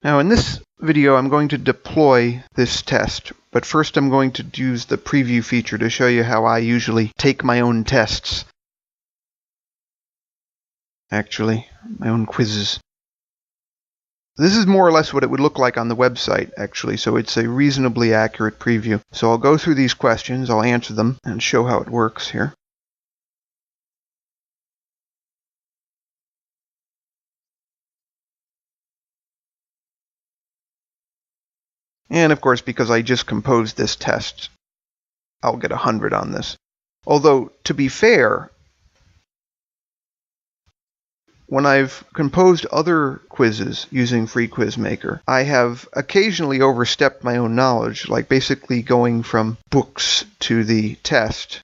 Now in this video I'm going to deploy this test, but first I'm going to use the preview feature to show you how I usually take my own tests. Actually, my own quizzes. This is more or less what it would look like on the website, actually, so it's a reasonably accurate preview. So I'll go through these questions, I'll answer them, and show how it works here. And of course, because I just composed this test, I'll get 100 on this. Although, to be fair, when I've composed other quizzes using free QuizMaker, I have occasionally overstepped my own knowledge, like basically going from books to the test.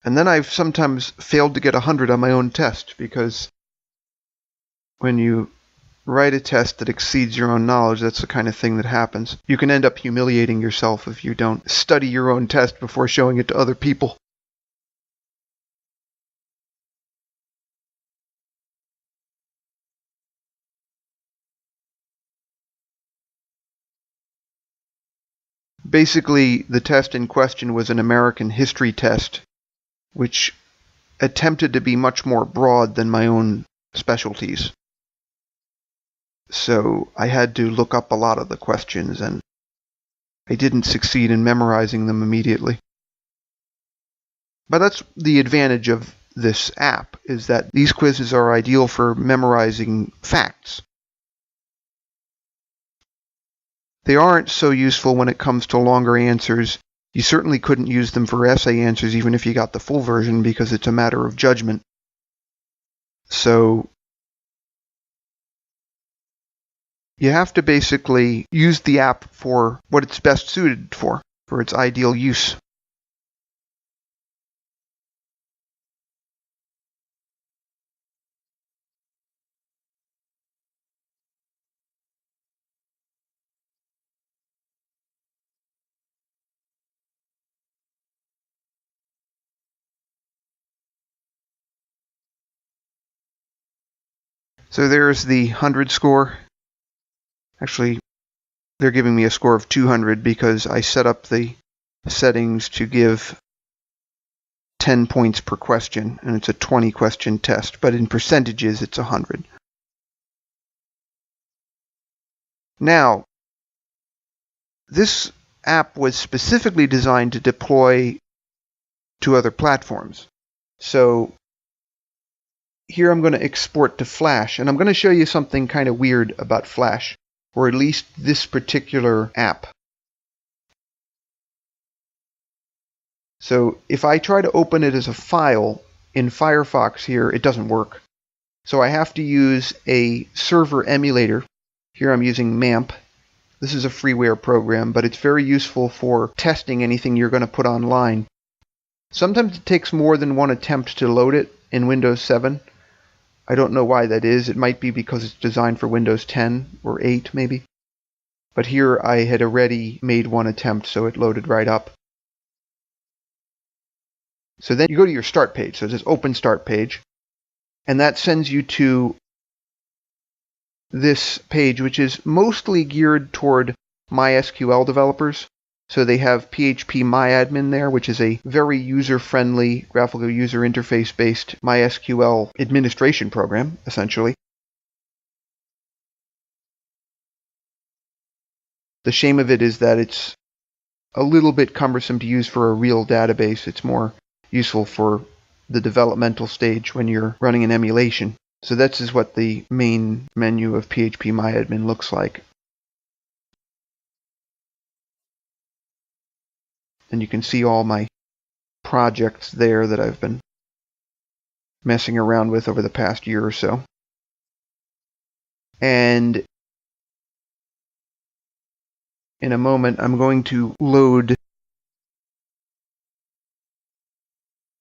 And then I've sometimes failed to get 100 on my own test, because when you write a test that exceeds your own knowledge, that's the kind of thing that happens. You can end up humiliating yourself if you don't study your own test before showing it to other people. Basically, the test in question was an American history test, which attempted to be much more broad than my own specialties. So I had to look up a lot of the questions, and I didn't succeed in memorizing them immediately. But that's the advantage of this app, is that these quizzes are ideal for memorizing facts. They aren't so useful when it comes to longer answers. You certainly couldn't use them for essay answers even if you got the full version, because it's a matter of judgment. So you have to basically use the app for what it's best suited for its ideal use. So there's the 100 score. Actually, they're giving me a score of 200 because I set up the settings to give 10 points per question, and it's a 20-question test, but in percentages it's 100. Now, this app was specifically designed to deploy to other platforms. So here I'm going to export to Flash, and I'm going to show you something kind of weird about Flash, or at least this particular app. So if I try to open it as a file in Firefox here, it doesn't work. So I have to use a server emulator. Here I'm using MAMP. This is a freeware program, but it's very useful for testing anything you're going to put online. Sometimes it takes more than one attempt to load it in Windows 7. I don't know why that is. It might be because it's designed for Windows 10 or 8 maybe. But here I had already made one attempt, so it loaded right up. So then you go to your start page. So it says Open Start Page. And that sends you to this page, which is mostly geared toward MySQL developers. So they have PHP MyAdmin there, which is a very user-friendly, graphical user interface-based MySQL administration program, essentially. The shame of it is that it's a little bit cumbersome to use for a real database. It's more useful for the developmental stage when you're running an emulation. So this is what the main menu of PHP MyAdmin looks like. And you can see all my projects there that I've been messing around with over the past year or so. And in a moment, I'm going to load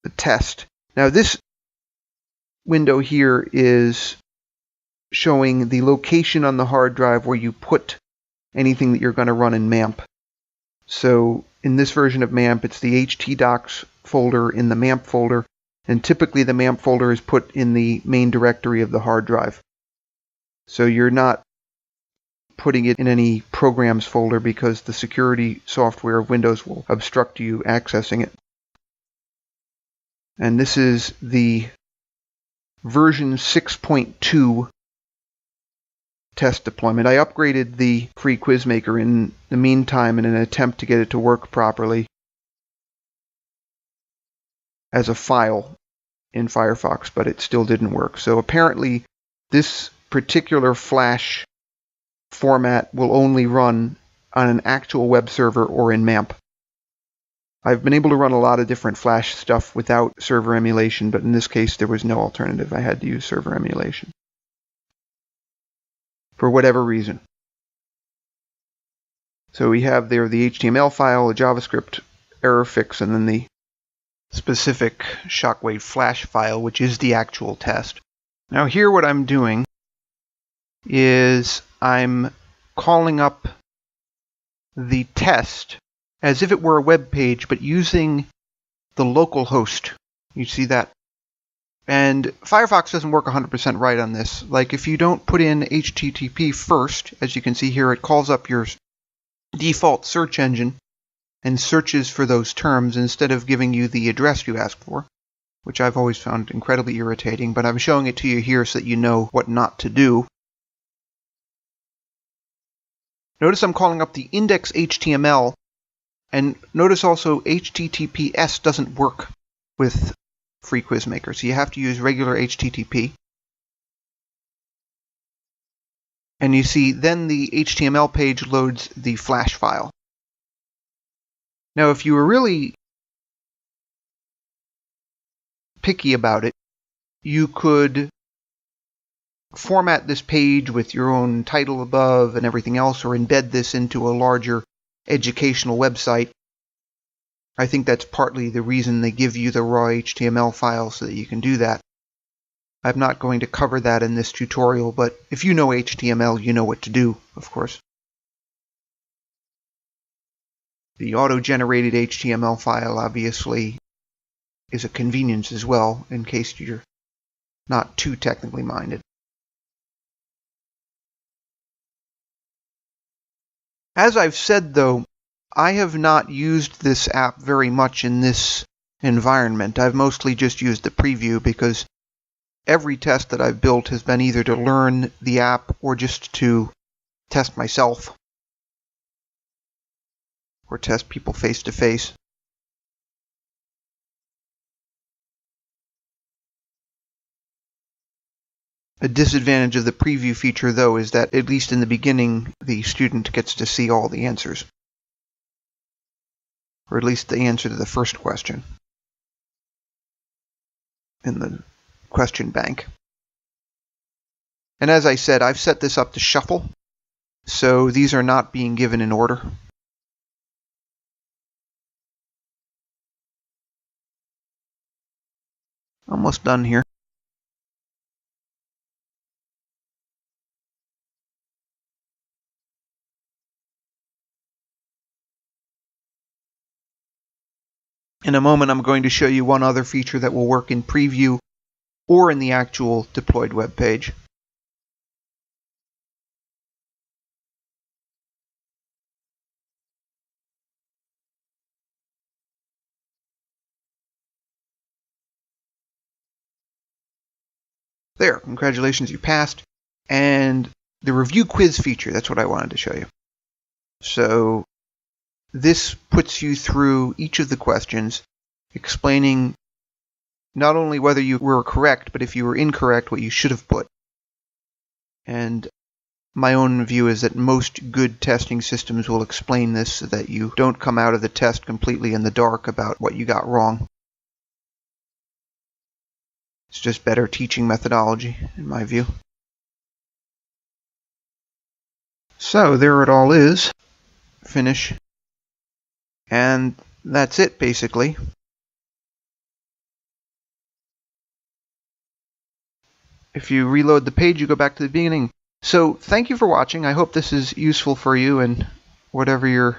the test. Now this window here is showing the location on the hard drive where you put anything that you're going to run in MAMP. So in this version of MAMP, it's the htdocs folder in the MAMP folder, and typically the MAMP folder is put in the main directory of the hard drive. So you're not putting it in any programs folder because the security software of Windows will obstruct you accessing it. And this is the version 6.2 test deployment. I upgraded the free QuizMaker in the meantime in an attempt to get it to work properly as a file in Firefox, but it still didn't work. So apparently this particular Flash format will only run on an actual web server or in MAMP. I've been able to run a lot of different Flash stuff without server emulation, but in this case there was no alternative. I had to use server emulation for whatever reason. So we have there the HTML file, a JavaScript error fix, and then the specific Shockwave Flash file, which is the actual test. Now here what I'm doing is I'm calling up the test as if it were a web page, but using the local host. You see that? And Firefox doesn't work 100% right on this. Like if you don't put in HTTP first, as you can see here, it calls up your default search engine and searches for those terms instead of giving you the address you asked for, which I've always found incredibly irritating, but I'm showing it to you here so that you know what not to do. Notice I'm calling up the index.html, and notice also HTTPS doesn't work with free QuizMaker, so you have to use regular HTTP. And you see then the HTML page loads the Flash file. Now if you were really picky about it, you could format this page with your own title above and everything else, or embed this into a larger educational website. I think that's partly the reason they give you the raw HTML file so that you can do that. I'm not going to cover that in this tutorial, but if you know HTML, you know what to do, of course. The auto-generated HTML file obviously is a convenience as well, in case you're not too technically minded. As I've said, though, I have not used this app very much in this environment. I've mostly just used the preview because every test that I've built has been either to learn the app or just to test myself or test people face to face. A disadvantage of the preview feature, though, is that at least in the beginning, the student gets to see all the answers. Or at least the answer to the first question in the question bank. And as I said, I've set this up to shuffle, so these are not being given in order. Almost done here. In a moment, I'm going to show you one other feature that will work in preview or in the actual deployed web page. There, congratulations, you passed. And the review quiz feature, that's what I wanted to show you. So this puts you through each of the questions, explaining not only whether you were correct, but if you were incorrect, what you should have put. And my own view is that most good testing systems will explain this so that you don't come out of the test completely in the dark about what you got wrong. It's just better teaching methodology, in my view. So there it all is. Finish. And that's it, basically. If you reload the page, you go back to the beginning. So thank you for watching. I hope this is useful for you in whatever you're